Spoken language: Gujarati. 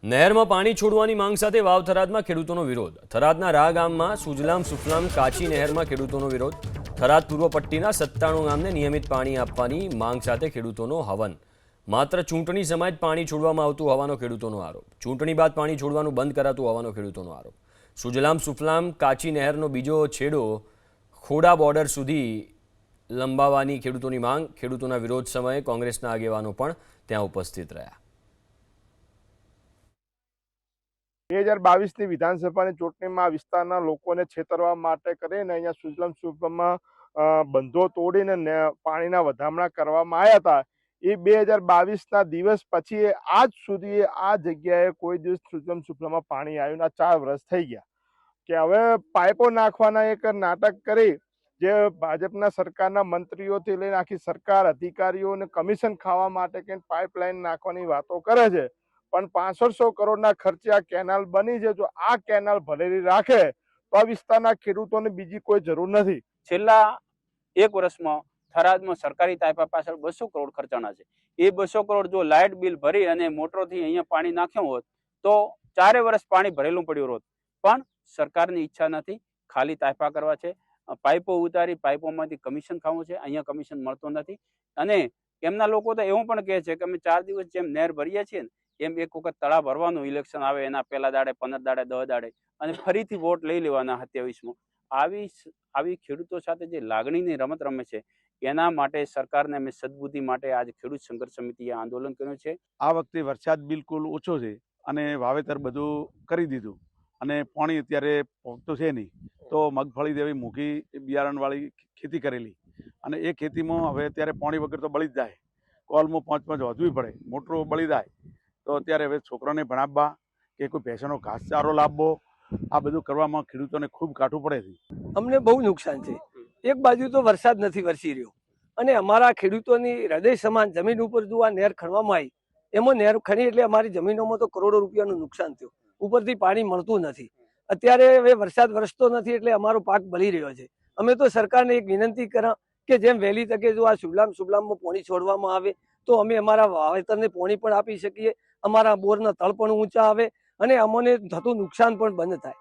નહેરમાં પાણી છોડવાની માંગ સાથે વાવ થરાદમાં ખેડૂતોનો વિરોધ। થરાદના રા ગામમાં સુજલામ સુફલામ કાચી નહેરમાં ખેડૂતોનો વિરોધ। થરાદ પૂર્વ પટ્ટીના 97 ગામને નિયમિત પાણી આપવાની માંગ સાથે ખેડૂતોનો હવન। માત્ર ચૂંટણી સમયે જ પાણી છોડવામાં આવતું હોવાનો ખેડૂતોનો આરોપ। ચૂંટણી બાદ પાણી છોડવાનું બંધ કરાતું હોવાનો ખેડૂતોનો આરોપ। સુજલામ સુફલામ કાચી નહેરનો બીજો છેડો ખોડા બોર્ડર સુધી લંબાવવાની ખેડૂતોની માંગ। ખેડૂતોના વિરોધ સમયે કોંગ્રેસના આગેવાનો પણ ત્યાં ઉપસ્થિત રહ્યા। 2022ની વિધાનસભાની ચૂંટણીમાં વિસ્તારના લોકોને છેતરવા માટે કરીને અહીંયા સુજલામ સુફલામમાં બંધો તોડીને પાણીના વધામણા કરવામાં આવ્યા હતા। એ 2022ના દિવસ પછી આજ સુધી આ જગ્યાએ કોઈ દિવસ સુજલામ સુફલામમાં પાણી આવ્યું ના 4 વર્ષ થઈ ગયા કે હવે પાઇપો નાખવાના એક નાટક કરી જે ભાજપના સરકારના મંત્રીઓથી લઈને આખી સરકાર અધિકારીઓને કમિશન ખાવા માટે કે પાઇપલાઇન નાખવાની વાતો કરે છે। પણ 500 કરોડના ખર્ચે આ કેનાલ બની છે। જો આ કેનાલ ભરેલી રાખે તો આ વિસ્તારના ખેડૂતોને બીજી કોઈ જરૂર નથી। છેલ્લા 1 વર્ષમાં થરાદમાં સરકારી તાઇપા પાછળ 200 કરોડ ખર્ચાણા છે। એ 200 કરોડ જો લાઇટ બિલ ભરી અને મોટરોથી અહીંયા પાણી નાખ્યું હોત તો 4 વર્ષ પાણી ભરેલું પડ્યું હોત। પણ સરકારની ઈચ્છા નથી, ખાલી તાઇપા કરવા છે, પાઇપો ઉતારી પાઇપોમાંથી કમિશન ખાવું છે। અહીંયા કમિશન મળતું નથી અને એમના લોકો તો એવું પણ કહે છે કે અમે 4 દિવસ જેમ નહેર ભરીએ છીએ ને એમ એક વખત તળાવ ભરવાનું, ઇલેક્શન આવે એના પહેલા દાડે 15 દાડે 10 દાડે અને ફરીથી વોટ લઈ લેવાના 27માં। આવી ખેડૂતો સાથે જે લાગણીની રમત રમે છે એના માટે સરકારને અમે સદબુદ્ધિ માટે આજ ખેડૂત સંઘર્ષ સમિતિએ આંદોલન કર્યું છે। આ વખતે વરસાદ બિલકુલ ઓછો છે અને વાવેતર બધું કરી દીધું અને પાણી અત્યારે પહોંચતું છે નહીં, તો મગફળી જેવી મૂકી બિયારણવાળી ખેતી કરેલી અને એ ખેતીમાં હવે અત્યારે પાણી વગર તો બળી જ જાય। કોલમાં 5 વધવી પડે, મોટરો બળી જાય તો અત્યારે હવે છોકરાને ભણાવવા કે કોઈ ભેંસનો ઘાસચારો લાવવો આ બધું કરવામાં ખેડૂતોને ખૂબ કાઠું પડે છે। અમને બહુ નુકસાન છે। એક બાજુ તો વરસાદ નથી વરસી રહ્યો અને અમારા ખેડૂતોની હૃદય સમાન જમીન ઉપર જો આ નહેર ખણવામાં આવી, એમાં નહેર ખણી એટલે અમારી જમીનોમાં તો કરોડો રૂપિયાનું નુકસાન થયું। ઉપરથી પાણી મળતું નથી। અત્યારે હવે વરસાદ વરસતો નથી એટલે અમારો પાક બળી રહ્યો છે। અમે તો સરકારને એક વિનંતી કરા કે જેમ વહેલી તકે જો આ સુજલામમાં પાણી છોડવામાં આવે તો અમે અમારા વાવેતરને પાણી પણ આપી શકીએ, અમારા બોરના તળ પણ ઊંચા આવે અને અમને થતું નુકસાન પણ બંધ થાય।